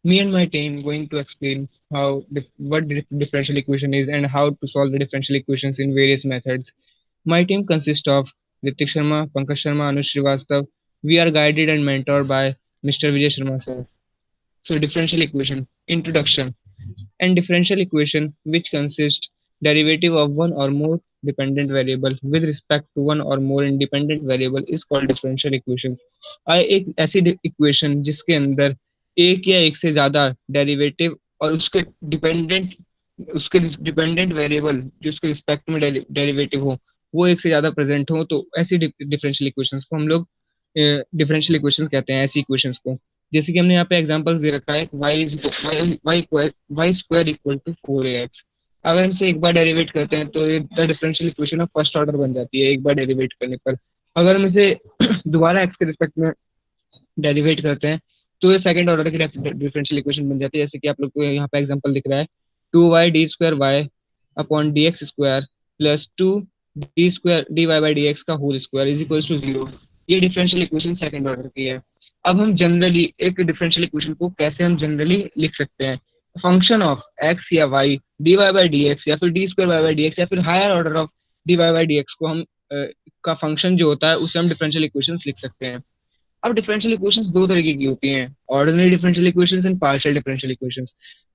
Me and my team going to explain what differential equation is and how to solve the differential equations in various methods. My team consists of Ritik Sharma, Pankaj Sharma, Anush Srivastav. We are guided and mentored by Mr. Vijay Sharma sir. So differential equation introduction and differential equation which consist derivative of one or more dependent variable with respect to one or more independent variable is called differential equations. एक ऐसी equation जिसके अंदर एक या एक से ज्यादा derivative और उसके डिपेंडेंट वेरिएबल जो उसके रिस्पेक्ट में डेरिवेटिव हो वो एक से ज्यादा प्रेजेंट हो तो ऐसी डिफरेंशियल इक्वेशंस को हम लोग डिफरेंशियल इक्वेशंस कहते हैं ऐसी इक्वेशंस को। जैसे कि हमने यहाँ पे एग्जांपल्स दे रखा है Y square equal to 4ax। अगर हम इसे एक बार डेरिवेट करते हैं तो ये the differential equation of first order बन जाती है एक बार डेरिवेट करने पर। अगर हम इसे दोबारा एक्स के रिस्पेक्ट में डेरिवेट करते हैं तो ये सेकंड ऑर्डर की डिफरेंशियल इक्वेशन बन जाती है। जैसे कि आप लोग को यहाँ पे एग्जांपल दिख रहा है 2y d square y upon d x square plus 2 dy/dx का whole square is equal to 0। ये डिफरेंशियल इक्वेशन सेकंड ऑर्डर की है। अब हम जनरली एक डिफरेंशियल इक्वेशन को कैसे हम जनरली लिख सकते हैं, फंक्शन ऑफ एक्स या वाई dy/dx या फिर d2y/dx या फिर हायर ऑर्डर ऑफ dy/dx को हम का फंक्शन जो होता है उसे हम डिफरेंशियल इक्वेशंस लिख सकते हैं। अब डिफरेंशियल इक्वेशंस दो तरीके की होती हैं, ordinary differential equations and partial differential equations.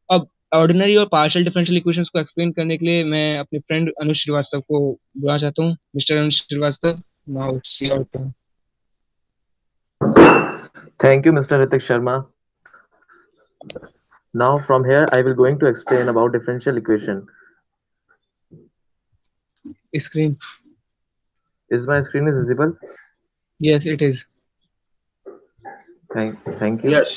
अब ऑर्डिनरी और पार्शियल डिफरेंशियल इक्वेशंस को एक्सप्लेन करने के लिए मैं अपने फ्रेंड अनुज श्रीवास्तव को बुलाना चाहता हूँ। Mister Anuj Shrivastava, now it's your turn. Thank you, Mr. Ritik Sharma. Now from here, I will going to explain about differential equation. Screen, Is my screen is visible? Yes it is. Thank you. Yes.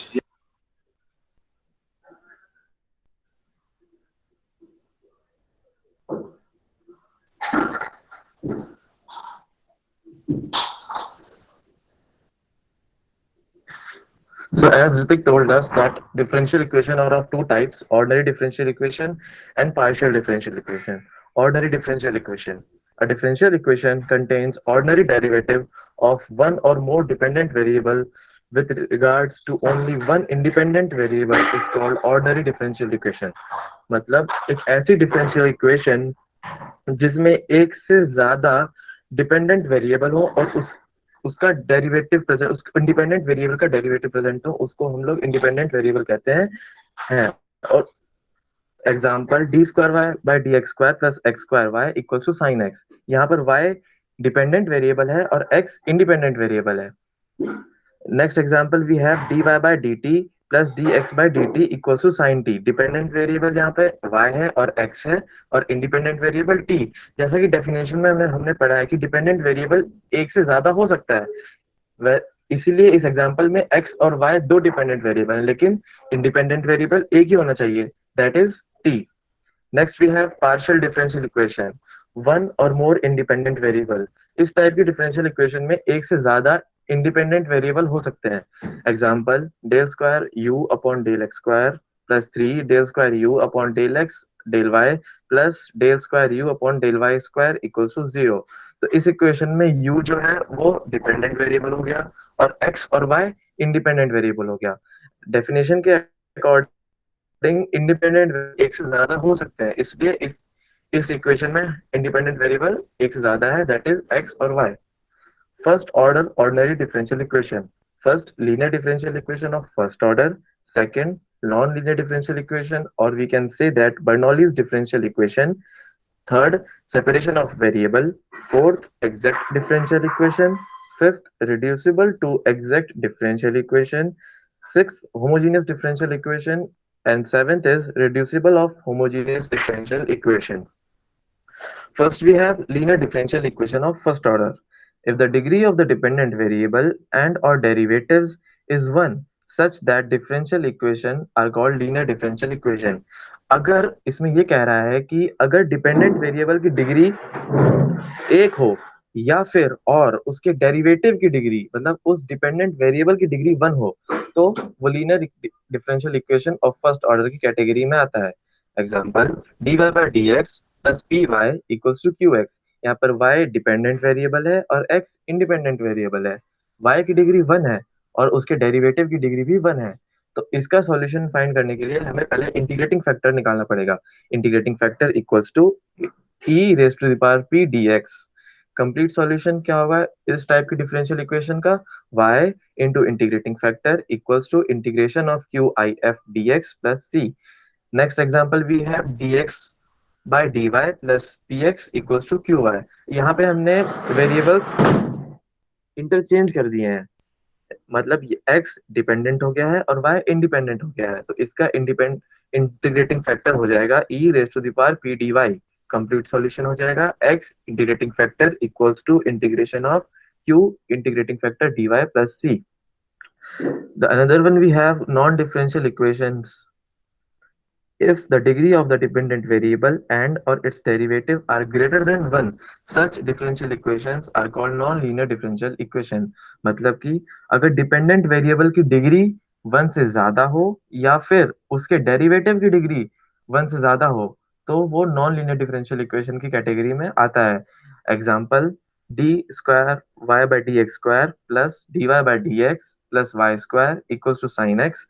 So as Ritik told us that differential equation are of two types, ordinary differential equation and partial differential equation. Ordinary differential equation. A differential equation contains ordinary derivative of one or more dependent variable with regards to only one independent variable is called ordinary differential equation. मतलब एक ऐसी differential equation जिसमें एक से ज्यादा dependent variable हो और उसका डेरिवेटिव प्रेजेंट, उस इंडिपेंडेंट वेरिएबल का डेरिवेटिव प्रेजेंट हो, उसको हम लोग इंडिपेंडेंट वेरिएबल कहते हैं। और example d2y/dx² plus x²y equals to sin x। यहाँ पर y डिपेंडेंट वेरिएबल है और x इंडिपेंडेंट वेरिएबल है। Next example we have dy/dt plus dx/dt equals to sin t। Dependent variable यहाँ पे y है और x है और इंडिपेंडेंट वेरिएबल t। जैसा कि डेफिनेशन में हमने पढ़ा है कि डिपेंडेंट वेरिएबल एक से ज्यादा हो सकता है, इसीलिए इस एग्जांपल में x और y दो डिपेंडेंट वेरिएबल हैं, लेकिन इंडिपेंडेंट वेरिएबल एक ही होना चाहिए, that is t। Next we have partial differential equation, one or more independent variable. इस टाइप की डिफरेंशियल इक्वेशन में एक से ज्यादा इंडिपेंडेंट वेरिएबल हो सकते हैं। Example del square u upon del x square plus 3 del square u upon del x del y plus del square u upon del y square equals to 0। तो इस equation में u जो है वो dependent variable हो गया और x और y इंडिपेंडेंट वेरिएबल हो गया। डेफिनेशन के अकॉर्डिंग इंडिपेंडेंट एक से ज्यादा हो सकते हैं, इसलिए इस इक्वेशन में इंडिपेंडेंट वेरिएबल एक से ज्यादा है, दैट इज x और y। First order ordinary differential equation. First, linear differential equation of first order. Second, non-linear differential equation, or we can say that Bernoulli's differential equation. Third, separation of variable. Fourth, exact differential equation. Fifth, reducible to exact differential equation. Sixth, homogeneous differential equation. And seventh is reducible of homogeneous differential equation. First, we have linear differential equation of first order. If the degree of the dependent variable and or derivatives is 1 such that differential equation are called linear differential equation. अगर इसमें ये कह रहा है कि अगर dependent variable की degree एक हो या फिर और उसके डेरिवेटिव की डिग्री मतलब उस डिपेंडेंट वेरिएबल की डिग्री 1 हो तो वो linear differential equation of first order की कैटेगरी में आता है। Example dy/dx plus py equals to qx। यहाँ पर y डिपेंडेंट वेरिएबल है और x इंडिपेंडेंट वेरिएबल है। y की डिग्री 1 है और उसके डेरिवेटिव की डिग्री भी 1 है। तो इसका सॉल्यूशन फाइंड करने के लिए हमें पहले इंटीग्रेटिंग फैक्टर निकालना पड़ेगा। Integrating factor equals to e raise to the power p d x. Complete solution क्या होगा इस टाइप की डिफरेंशियल इक्वेशन का? y into integrating factor equals to integration of q I F d x plus c. Next example we have dx by dy plus px equals to qy। यहाँ पे हमने variables interchange कर दिए हैं, मतलब ये x dependent हो गया है और y इंडिपेंडेंट हो गया है, तो इसका इंटीग्रेटिंग फैक्टर हो जाएगा e raise to the power p dy। Complete solution हो जाएगा x integrating factor equals to integration of q integrating factor dy plus c। The another one we have non-differential equations. If the degree of the dependent variable and or its derivative are greater than 1, such differential equations are called non-linear differential equation। मतलब कि अगर dependent variable की degree 1 से ज्यादा हो या फिर उसके डेरिवेटिव की डिग्री 1 से ज्यादा हो तो वो नॉन लीनियर डिफरेंशियल इक्वेशन की कैटेगरी में आता है। Example d square y by d x square plus d y by d x plus y square equals to sine x.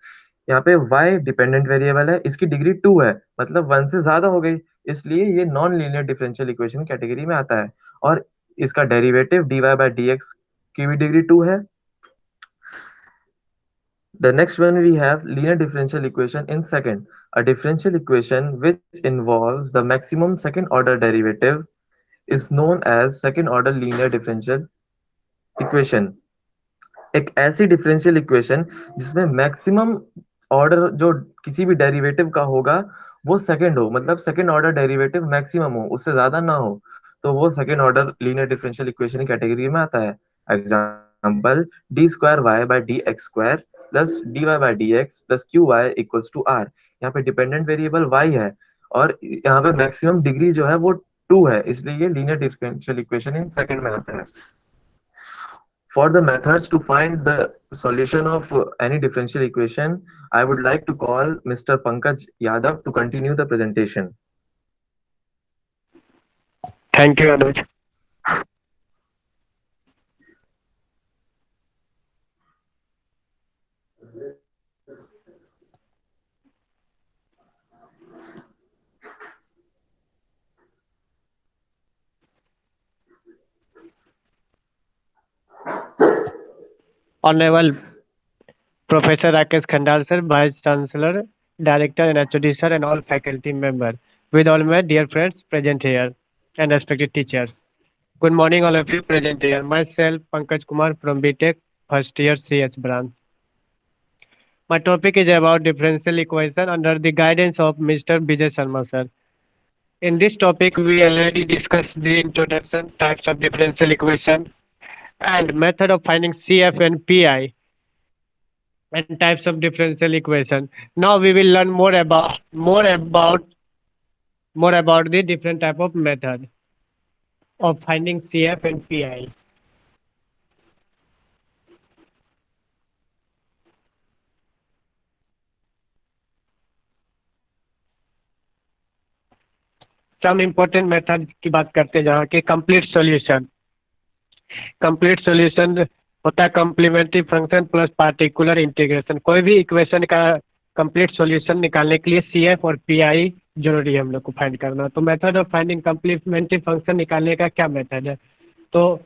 यहाँ पे y डिपेंडेंट वेरिएबल है, इसकी डिग्री 2 है, मतलब 1 से ज्यादा हो गई, इसलिए ये non linear differential equation category में आता है। और इसका डेरिवेटिव dy बाय dx की भी डिग्री 2 है। The next one we have linear differential equation in second, a differential equation which involves the maximum second order derivative is known as second order linear differential equation। एक ऐसी differential equation जिसमें maximum order जो किसी भी derivative का होगा वो second हो, मतलब सेकंड ऑर्डर डेरिवेटिव मैक्सिमम हो, उससे ज्यादा ना हो, तो वो second order linear differential equation category में आता है। Example d square y by d x square plus d y by d x plus q y equals to r. यहाँ पे डिपेंडेंट वेरिएबल वाई है और यहाँ पे मैक्सिमम डिग्री जो है वो 2 है, इसलिए ये linear differential equation in second में आता है। For the methods to find the solution of any differential equation, I would like to call Mr. Pankaj Yadav to continue the presentation. Thank you, Anuj. Honorable Professor Rakesh Khandal sir, Vice Chancellor, Director and HOD sir, and all faculty members, with all my dear friends present here and respected teachers. Good morning, all of you present here. Myself, Pankaj Kumar from BTech, first year CS branch. My topic is about differential equation under the guidance of Mr. Vijay Sharma sir. In this topic, we already discussed the introduction, types of differential equation, and method of finding CF and PI, and types of differential equation. Now we will learn more about the different type of method of finding CF and PI. Some important method की बात करते हैं जहाँ के complete solution होता है complementary function plus particular integration. कोई भी इक्वेशन का कंप्लीट सॉल्यूशन निकालने के लिए CF और PI जरूरी है हम लोग को फाइंड करना। तो method of finding complementary function निकालने का क्या मेथड है? तो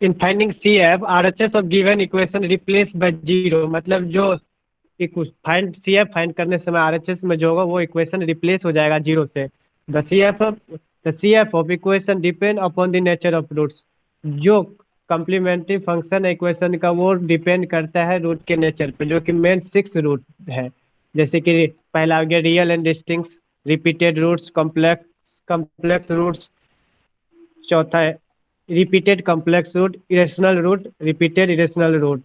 in finding CF RHS of given equation replace by zero, मतलब जो फाइंड CF फाइंड करने समय RHS में जो होगा वो इक्वेशन रिप्लेस हो जाएगा जीरो से। The CF of equation depend upon the nature of roots। जो कॉम्प्लीमेंट्री फंक्शन इक्वेशन का वो डिपेंड करता है रूट के नेचर पे, जो कि मेन 6 रूट है। जैसे कि पहला आ गया real and distinct, repeated roots, complex roots. चौथा है repeated complex root, irrational root, repeated irrational root.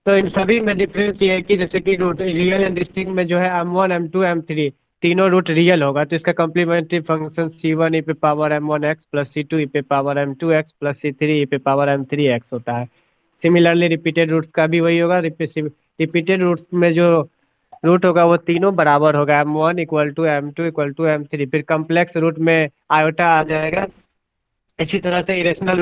तो इन सभी में डिफरेंस ये है कि जैसे कि रूट रियल एंड डिस्टिंक्ट में जो है M1 M2 M3 तीनों रूट रियल होगा, तो इसका कॉम्प्लीमेंट्री फंक्शन C1 e पे power M1x plus C2 e पे power M2x plus C3 e पे पावर M3x होता है। सिमिलरली रिपीटेड रूट्स का भी वही होगा। रिपीटेड रूट्स में जो रूट होगा वो तीनों बराबर होगा, M1 equal to M2 equal to M3। फिर कॉम्प्लेक्स रूट में आयोटा आ जाएगा इसी तरह से रेशनल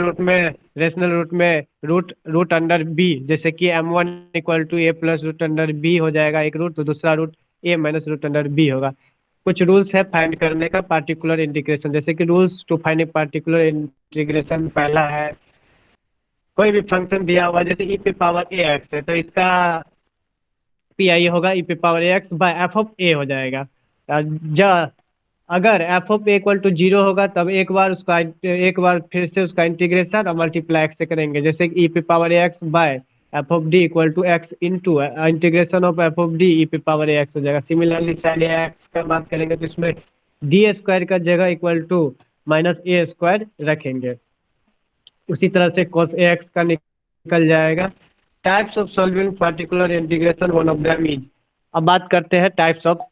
रूट में रूट रूट अंडर बी, जैसे कि m1 equal to a plus root under b हो जाएगा एक रूट, तो दूसरा root a minus root under b होगा। कुछ रूल्स है फाइंड करने का पार्टिकुलर इंटीग्रेशन, जैसे कि rules to find particular integration, पहला है कोई भी फंक्शन दिया हुआ जैसे ई पे पावर ए एक्स है, तो इसका पी आई होगा ई पे power A x by F of A हो जाएगा। जा अगर F of A equal to zero होगा तब एक बार फिर से उसका इंटीग्रेशन और मल्टीप्लाई एक्स से करेंगे, जैसे ई पे power A x by F of d equal to x into integration of f of d e पे पावर ए एक्स हो जाएगा। सिमिलरली साइड एक्स का बात करेंगे तो इसमें डी स्क्वायर का जगह equal to minus a square रखेंगे। उसी तरह से cos ax का निकल जाएगा। Types of solving particular integration one of them is. अब बात करते हैं टाइप्स ऑफ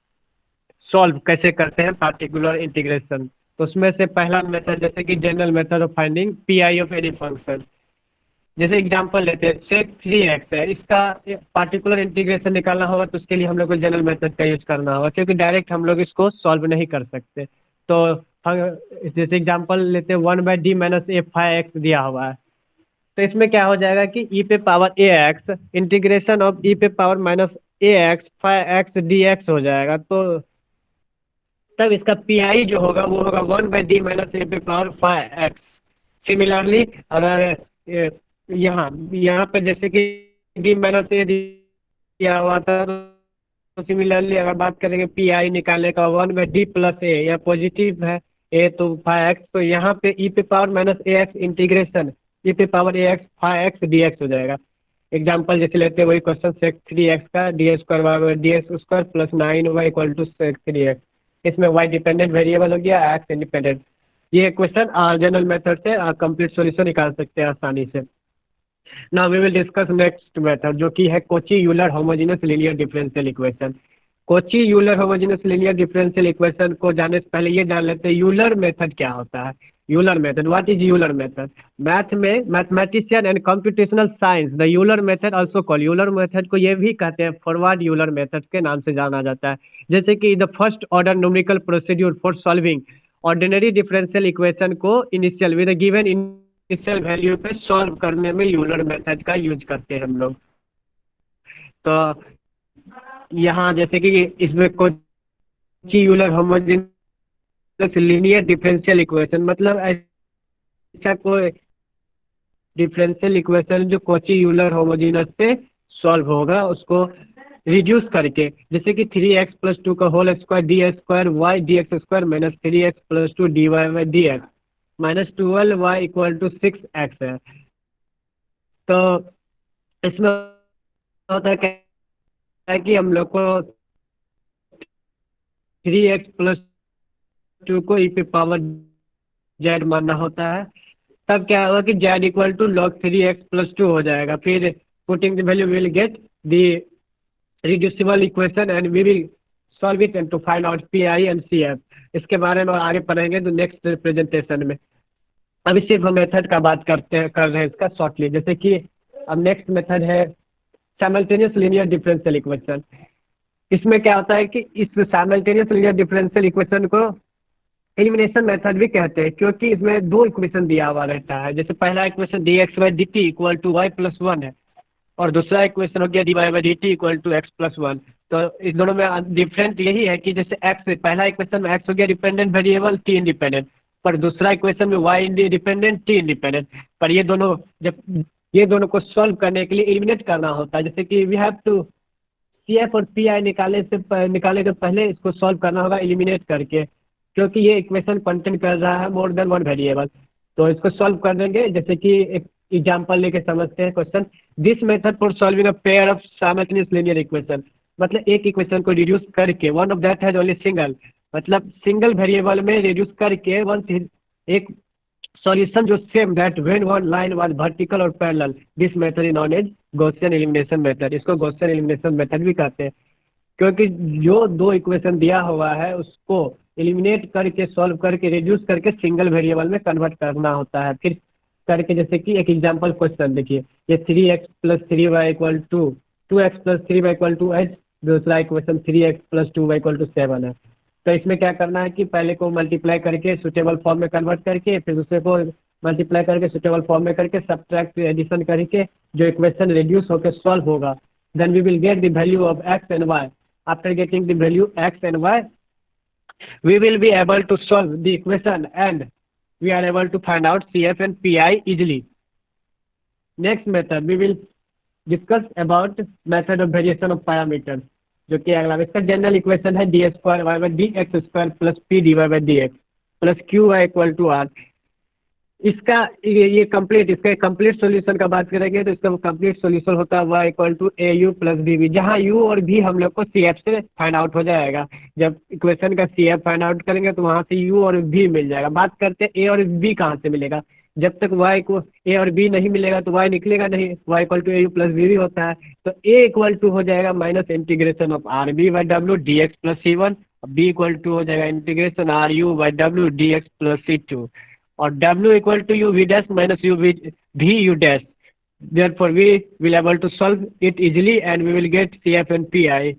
सॉल्व कैसे करते हैं पार्टिकुलर इंटीग्रेशन। तो उसमें से पहला मेथड जैसे कि general method of finding P I of any function. जैसे एग्जांपल लेते हैं सेक 3x है, इसका पार्टिकुलर इंटीग्रेशन निकालना होगा तो उसके लिए हम लोग को जनरल मेथड का यूज करना होगा, क्योंकि डायरेक्ट हम लोग इसको सॉल्व नहीं कर सकते। तो जैसे एग्जांपल लेते हैं 1/d माइनस ए 5x दिया हुआ है, तो इसमें क्या हो जाएगा कि ई पे power A X integration of E पे power minus A X 5x dx हो जाएगा। तो तब इसका पी आई जो होगा वो होगा 1/d माइनस ए पे पावर 5x। सिमिलरली अगर ए, यहाँ यहाँ पे जैसे कि डी माइनस ए दिया हुआ था, तो सिमिलरली अगर बात करेंगे पी आई निकालने का 1/d प्लस ए, या पॉजिटिव है ए तो 5x, तो यहाँ पे ई पे power minus A X integration ई पे पावर ए एक्स 5x dx हो जाएगा। एग्जाम्पल जैसे लेते हैं वही क्वेश्चन सेक 3x का d square y d x square plus 9y equal to sec 3x। इसमें y डिपेंडेंट वेरिएबल हो गया, x इंडिपेंडेंट। ये क्वेश्चन जनरल मेथड से कंप्लीट सॉल्यूशन निकाल सकते हैं आसानी से। Now we will discuss next method जो कि है Cauchy Euler homogeneous linear differential equation. Cauchy Euler homogeneous linear differential equation को जानने से पहले ये जान लेते हैं यूलर मेथड क्या होता है। Euler method, what is Euler method? Math में mathematician and computational science the Euler method also call, Euler method को ये भी कहते हैं फॉरवर्ड यूलर मेथड के नाम से जाना जाता है। जैसे कि the first order numerical procedure for solving ordinary differential equation को initial with given initial value पे सॉल्व करने में यूलर मेथड का यूज करते हैं हम लोग। तो यहाँ जैसे कि इसमें Kochi Euler homogeneous linear differential equation, मतलब ऐसा कोई डिफरेंशियल इक्वेशन जो कोची यूलर होमोजेनियस से सॉल्व होगा उसको रिड्यूस करके, जैसे कि 3x प्लस 2 का whole square d square y d x square minus 3x plus 2 d y by d x minus 12y equal to 6x है। तो इसमें होता है क्या कि हम लोग को 3x प्लस 2 को ई पे पावर जेड मानना होता है। तब क्या होगा कि z equal to log 3x plus 2 हो जाएगा। फिर putting the value will get the reducible equation and we will solve it and to find out P I and C F. इसके बारे में और आगे पढ़ेंगे तो नेक्स्ट प्रेजेंटेशन में। अभी सिर्फ हम मेथड का बात कर रहे हैं इसका शॉर्टली। जैसे कि अब नेक्स्ट मेथड है साइमल्टेनियस लीनियर डिफरेंशियल इक्वेशन। इसमें क्या होता है कि इस साइमल्टेनियस लीनियर डिफरेंशियल इक्वेशन को एलिमिनेशन मेथड भी कहते हैं, क्योंकि इसमें दो इक्वेशन दिया हुआ रहता है। जैसे पहला equation d x by d t equal to y plus 1 है, और दूसरा इक्वेशन हो गया d y by d t equal to x plus 1। तो इस दोनों में डिफरेंट यही है कि जैसे एक्स, पहला इक्वेशन में एक्स हो गया डिपेंडेंट वेरिएबल, टी इंडिपेंडेंट, पर दूसरा इक्वेशन में वाई डिपेंडेंट टी इंडिपेंडेंट। पर ये दोनों को सॉल्व करने के लिए एलिमिनेट करना होता है। जैसे कि we have to C F और पी आई निकालने से पहले इसको सॉल्व करना होगा एलिमिनेट करके, क्योंकि ये इक्वेशन कंटेन कर रहा है मोर देन वन वेरिएबल। तो इसको सॉल्व कर देंगे। जैसे कि एक एग्जांपल लेके समझते हैं question. This method for solving a pair of simultaneous linear equation, मतलब एक इक्वेशन को रिड्यूस करके, one of that has only single, मतलब सिंगल वेरिएबल में रिड्यूस करके एक सॉल्यूशन जो same that when one line was vertical और parallel, this method is known as Gaussian elimination method. इसको गॉसियन एलिमिनेशन मेथड भी कहते हैं, क्योंकि जो दो इक्वेशन दिया हुआ है उसको एलिमिनेट करके सॉल्व करके रिड्यूस करके सिंगल वेरिएबल में कन्वर्ट करना होता है। फिर करके जैसे कि एक एग्जांपल क्वेश्चन देखिए, ये 3x plus 3y equal to 2x plus 3y equal to 8, दूसरा equation 3x plus 2y equal to 7 है। तो इसमें क्या करना है कि पहले को मल्टीप्लाई करके सुटेबल फॉर्म में कन्वर्ट करके फिर दूसरे को मल्टीप्लाई करके सुटेबल फॉर्म में करके सब्ट्रैक्ट एडिशन करके जो इक्वेशन रिड्यूस होकर सॉल्व होगा, then we will get the value of x and y. After getting the value x and y, we will be able to solve the equation and we are able to find out CF and PI easily. Next method we will discuss about method of variation of parameters, जो कि अगला इसका general equation है d square y by d x square plus p d y by d x plus q y equal to r. इसका ये complete, इसका complete solution का बात करेंगे तो इसका कंप्लीट सॉल्यूशन होता है y equal to a u plus b v, जहाँ u और v हम लोग को सी एफ से फाइंड आउट हो जाएगा. जब इक्वेशन का सी एफ फाइंड आउट करेंगे तो वहाँ से u और v मिल जाएगा. बात करते हैं a और b कहाँ से मिलेगा. जब तक y को a और b नहीं मिलेगा तो y निकलेगा नहीं, y equal to a u plus b v होता है. तो a इक्वल टू हो जाएगा minus integration of r b by डब्ल्यू d x plus c one, b equal to हो जाएगा इंटीग्रेशन आर यू बाई डब्ल्यू d x plus c two, और w equal to u v dash minus u v u dash. Therefore, we will able to solve it easily and we will get CF and PI.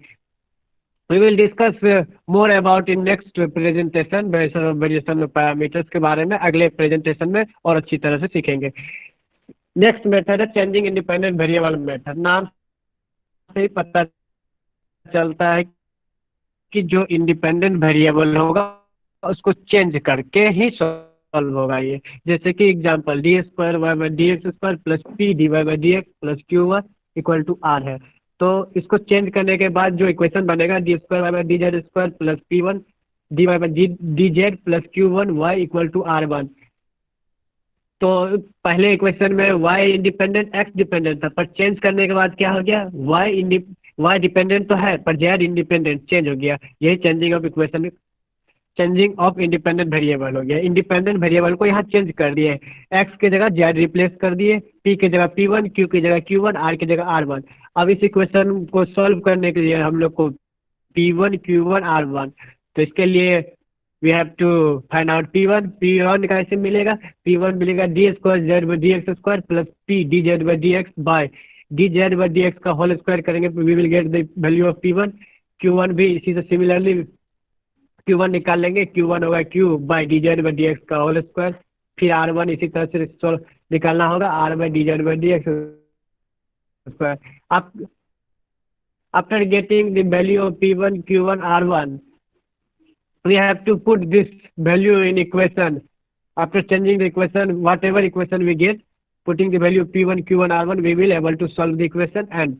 We will discuss more about in next presentation variation of parameters के बारे में अगले presentation में और अच्छी तरह से सीखेंगे. नेक्स्ट मेथड है चेंजिंग इंडिपेंडेंट वेरिएबल मेथड. नाम से ही पता चलता है कि जो इंडिपेंडेंट वेरिएबल होगा उसको चेंज करके ही सॉल्व होगा. ये जैसे कि example d square y by d x square plus p d y by d x plus q y equal to r है. तो इसको चेंज करने के बाद जो इक्वेशन बनेगा d square y by d z square plus p one d y by d z plus q one y equal to r one. तो पहले इक्वेशन में y इंडिपेंडेंट x डिपेंडेंट था, पर चेंज करने के बाद क्या हो गया, y डिपेंडेंट तो है पर z इंडिपेंडेंट चेंज हो गया. यही changing of equation, changing of independent variable हो गया. इंडिपेंडेंट वेरिएबल को यहाँ चेंज कर दिए, x की जगह z रिप्लेस कर दिए, p की जगह p1, q की जगह q1, r की जगह r1. अब इस इक्वेशन को सॉल्व करने के लिए हम लोग को p1 q1 r1, तो इसके लिए we have to find out p1 कैसे मिलेगा, p1 मिलेगा d square z by d x square plus p d z by d x by d z by d x का होल स्क्वायर करेंगे तो we will get the value of p1. q1 भी इसी से similarly q1 निकाल लेंगे, q1 होगा q by d z by d x का होल स्क्वायर, फिर r1 इसी तरह से निकालना होगा r by d z by d x square. After getting the value of p1 q1 r1 we have to put this value in equation. After changing the equation, whatever equation we get, putting the value p1 q1 r1, we will able to solve the equation and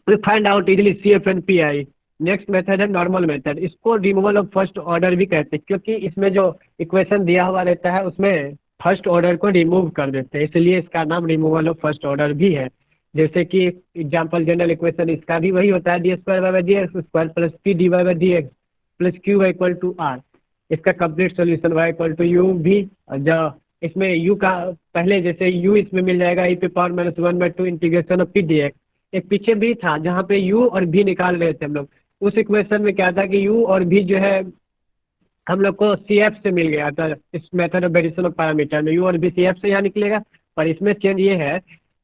we find out easily CF and PI. Next method है normal method. इसको removal of first order भी कहते हैं, क्योंकि इसमें जो equation दिया हुआ रहता है उसमें फर्स्ट ऑर्डर को रिमूव कर देते हैं, इसलिए इसका नाम रिमूवल ऑफ फर्स्ट ऑर्डर भी है. जैसे कि एग्जांपल जनरल इक्वेशन इसका भी वही होता है, d square y by d x square plus p d y by d x plus q y equal to r. इसका complete solution y equal to u भी, जो इसमें यू का पहले जैसे यू इसमें मिल जाएगा ई पे power minus 1/2 integration of P d x. एक पीछे भी था जहाँ पे यू और भी निकाल रहे थे हम लोग. उस इक्वेशन में क्या था कि यू और भी जो है हम लोग को सी एफ से मिल गया था. इस method of variation of parameter में यू और भी सी एफ से यहाँ निकलेगा, पर इसमें चेंज ये है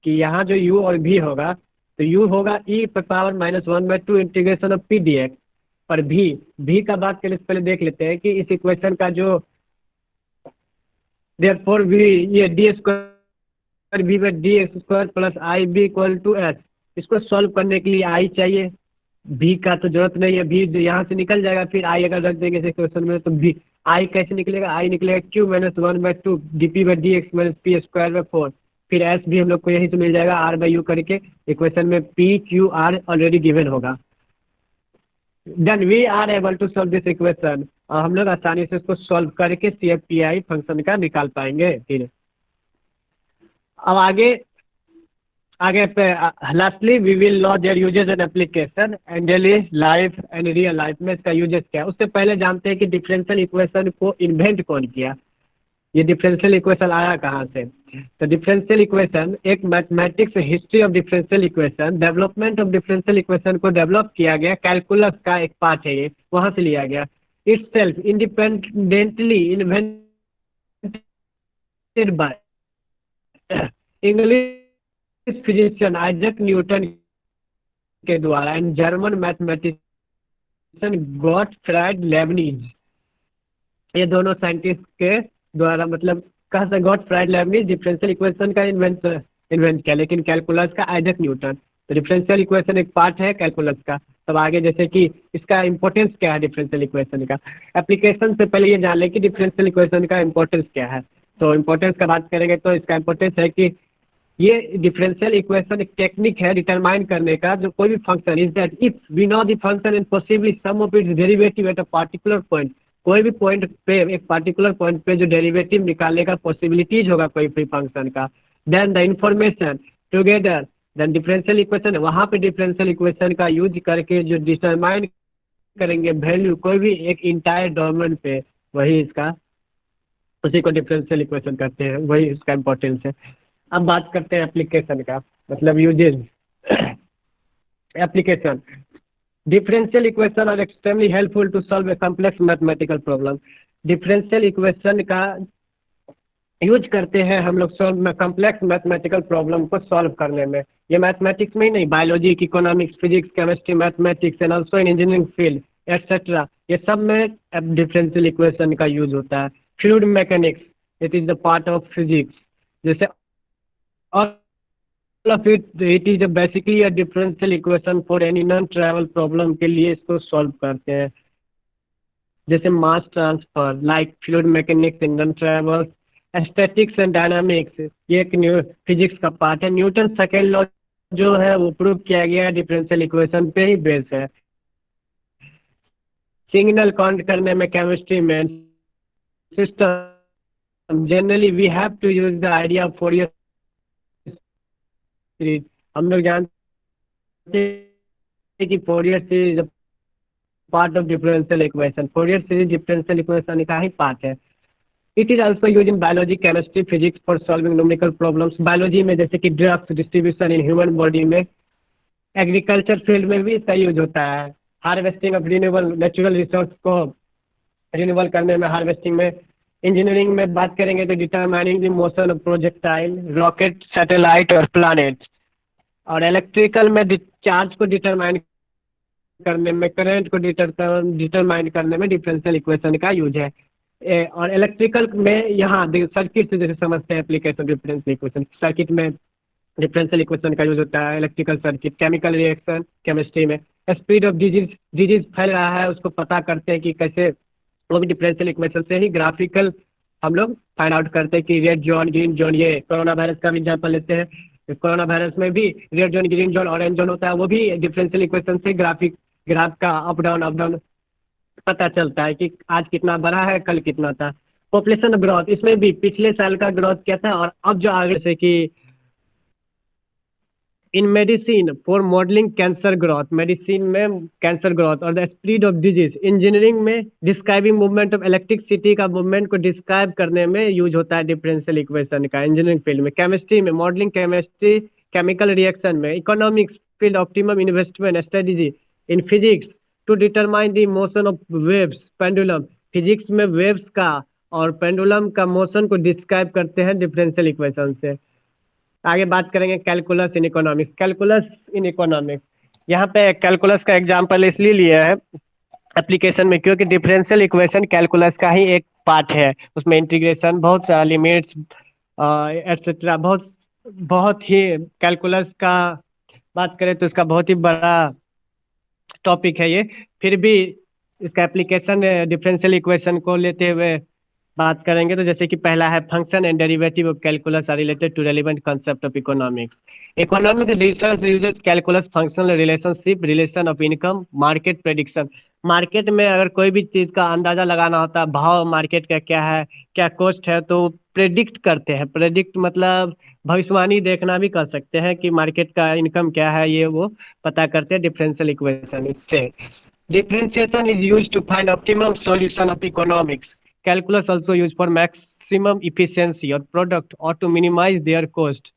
कि यहाँ जो यू और भी होगा तो यू होगा ई पे power minus 1/2 integration of P d x. पर भी का बात के पहले देख लेते हैं कि इस इक्वेशन का जो देयरफॉर भी ये d square b by d x square plus i b equal to h, इसको सॉल्व करने के लिए आई चाहिए, भी का तो जरूरत नहीं है, भी यहाँ से निकल जाएगा. फिर आई अगर रख देंगे इस इक्वेशन में तो भी आई कैसे निकलेगा, आई निकलेगा Q minus 1/2 D P by d x minus P square by 4. फिर एस भी हम लोग को यहीं से मिल जाएगा आर बाई यू करके, इक्वेशन में p q r already given होगा. Then we are able to solve this equation, और हम लोग आसानी से इसको सॉल्व करके C F P I function का निकाल पाएंगे. फिर अब आगे पे lastly we will know their uses and application and daily life and real life में इसका यूजेस क्या है. उससे पहले जानते हैं कि डिफरेंशियल इक्वेशन को इन्वेंट कौन किया, ये डिफरेंशियल इक्वेशन आया कहाँ से. तो डिफरेंशियल इक्वेशन एक mathematics history of differential equation, development of differential equation को डेवलप किया गया, कैलकुलस का एक पार्ट है ये, वहाँ से लिया गया. It's self independently invented by English physician Isaac Newton के द्वारा and German mathematician Gottfried Lebanese. ये दोनों साइंटिस्ट के द्वारा मतलब कहाँ से गॉटफ्राइड लेibniz डिफरेंशियल इक्वेशन का इन्वेंट किया, लेकिन कैलकुलस का आइजैक न्यूटन। तो डिफरेंशियल इक्वेशन एक पार्ट है कैलकुलस का। तब आगे जैसे कि इसका इंपॉर्टेंस क्या है डिफरेंशियल इक्वेशन का, एप्लीकेशन से पहले ये जान लें कि डिफरेंशियल इक्वेशन का इंपॉर्टेंस क्या है। तो इंपॉर्टेंस का बात करेंगे तो इसका इंपॉर्टेंस है कि ये डिफरेंशियल इक्वेशन एक टेक्निक है डिटरमाइन करने का, जो कोई भी function is that if we know the function and possibly some of its derivative at a particular point, कोई भी पॉइंट पे एक पर्टिकुलर पॉइंट पे जो डेरिवेटिव निकालने का पॉसिबिलिटीज होगा कोई भी फंक्शन का, then the information together then differential equation, वहाँ पे डिफरेंशियल इक्वेशन का यूज करके जो डिटरमाइन करेंगे वैल्यू कोई भी एक इंटायर डोमेन पे, वही इसका उसी को डिफरेंशियल इक्वेशन कहते हैं, वही इसका इंपॉर्टेंस है। अब बात करते हैं एप्लीकेशन का, मतलब uses. Application, differential equation are extremely helpful to solve a complex mathematical problem. Differential equation का यूज करते हैं हम लोग कॉम्प्लेक्स मैथमेटिकल प्रॉब्लम को सॉल्व करने में। ये मैथमेटिक्स में ही नहीं, biology, economics, physics, chemistry, mathematics and also in engineering field etcetera, ये सब में डिफरेंशियल इक्वेशन का यूज होता है। Fluid mechanics, it is the part of physics, जैसे all of it is basically a differential equation for any non-trivial problem के लिए इसको सॉल्व करते हैं। जैसे mass transfer, like fluid mechanics in non-trivial, statics and dynamics, ये एक physics का पार्ट है। न्यूटन सेकेंड लॉ जो है वो प्रूव किया गया है डिफरेंशियल इक्वेशन पे ही बेस है। सिग्नल काउंट करने में केमिस्ट्री में system generally we have to use the idea of Fourier series. हम लोग जानते हैं कि Fourier series part of differential equation, Fourier series differential equation का ही पार्ट है। It is also use in biology, chemistry, physics for solving numerical problems. Biology में जैसे कि drugs distribution in human body में, एग्रीकल्चर फील्ड में भी इसका यूज होता है। Harvesting of renewable natural resource को रिन्यूएबल करने में, हार्वेस्टिंग में। इंजीनियरिंग में बात करेंगे तो determining the motion of projectile, rocket, satellite और प्लैनेट। और इलेक्ट्रिकल में चार्ज को डिटरमाइन करने में, करंट को डिटरमाइन करने में डिफरेंशियल इक्वेशन का यूज है। और इलेक्ट्रिकल में यहाँ सर्किट से जैसे समझते हैं एप्लीकेशन डिफरेंशियल इक्वेशन, सर्किट में डिफरेंशियल इक्वेशन का यूज होता है। Electrical circuit, chemical reaction, chemistry में स्पीड ऑफ डिजीज फैल रहा है उसको पता करते हैं कि कैसे, वो भी डिफरेंशियल इक्वेशन से ही ग्राफिकल हम लोग फाइंड आउट करते हैं कि रेड जोन, ग्रीन जोन। ये कोरोना वायरस का भी एग्जाम्पल लेते हैं, कोरोना वायरस में भी red zone, green zone, orange zone होता है, वो भी डिफरेंशियल इक्वेशन से ग्राफ का अप डाउन पता चलता है कि आज कितना बढ़ा है, कल कितना था। पॉपुलेशन ग्रोथ, इसमें भी पिछले साल का ग्रोथ क्या था और अब जो आगे, जैसे कि in medicine for modelling cancer growth, medicine में कैंसर ग्रोथ और the spread of disease. Engineering में डिस्क्राइबिंग मूवमेंट ऑफ इलेक्ट्रिसिटी का मूवमेंट को डिस्क्राइब करने में यूज होता है डिफरेंशियल इक्वेशन का इंजीनियरिंग फील्ड में। केमिस्ट्री में मॉडलिंग केमिस्ट्री, केमिकल रिएक्शन में। Economics field optimum investment strategy. In physics to determine the motion of waves, pendulum, physics में वेव्स का और पेंडुलम का मोशन को डिस्क्राइब करते हैं डिफरेंशियल इक्वेशन से। आगे बात करेंगे calculus in economics. Calculus in economics, यहाँ पे कैलकुलस का एग्जांपल इसलिए लिया है एप्लीकेशन में क्योंकि डिफरेंशियल इक्वेशन कैलकुलस का ही एक पार्ट है। उसमें इंटीग्रेशन, बहुत सारा लिमिट्स एटसेट्रा, बहुत ही कैलकुलस का बात करें तो इसका बहुत ही बड़ा टॉपिक है ये। फिर भी इसका एप्लीकेशन डिफरेंशियल इक्वेशन को लेते हुए बात करेंगे तो जैसे कि पहला है function and derivative of calculus are related to relevant concept of economics. Economic research uses calculus functional relationship, relation of income, market prediction. Market में अगर कोई भी चीज का अंदाजा लगाना होता है, भाव मार्केट का क्या है, क्या कॉस्ट है, तो प्रेडिक्ट करते हैं। प्रेडिक्ट मतलब भविष्यवाणी देखना भी कर सकते हैं कि मार्केट का इनकम क्या है, ये वो पता करते हैं डिफरेंशियल इक्वेशन इससे। Differentiation is used to find optimum solution of economics. Calculus also used for maximum efficiency or product or to minimize their cost.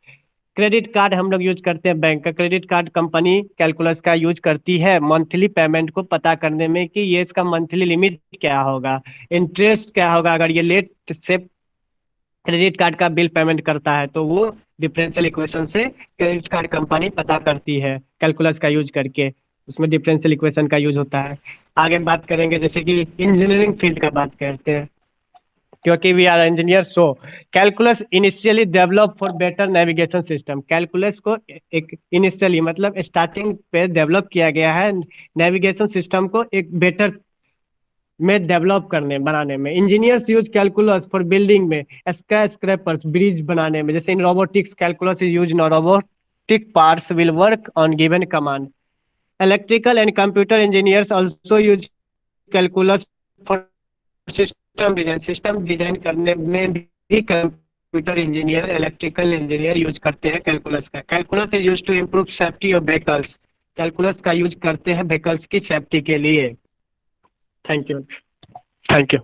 Credit card हम लोग यूज करते हैं, बैंक का क्रेडिट कार्ड कंपनी कैलकुलस का use करती है monthly payment को पता करने में कि ये इसका मंथली लिमिट क्या होगा, इंटरेस्ट क्या होगा। अगर ये लेट से क्रेडिट कार्ड का बिल पेमेंट करता है तो वो डिफरेंशियल इक्वेशन से क्रेडिट कार्ड कंपनी पता करती है कैलकुलस का यूज करके, उसमें डिफरेंशियल इक्वेशन का यूज होता है। आगे बात करेंगे जैसे कि इंजीनियरिंग फील्ड का बात करते हैं। क्योंकि we are engineer. So calculus initially develop for better navigation system. Calculus को एक इनिशियली मतलब स्टार्टिंग पे डेवलप किया गया है नेविगेशन सिस्टम को एक बेटर में डेवलप करने बनाने में। Engineers use calculus for building में स्काई स्क्रैपर्स ब्रिज बनाने में। जैसे in robotics calculus is use no robotic parts will work on given command. Electrical and computer engineers also use calculus for system design. System design करने में भी computer engineer electrical engineer use करते हैं calculus का। Calculus is use to improve safety of vehicles. Calculus का use करते हैं vehicles की सेफ्टी के लिए। Thank you. Thank you.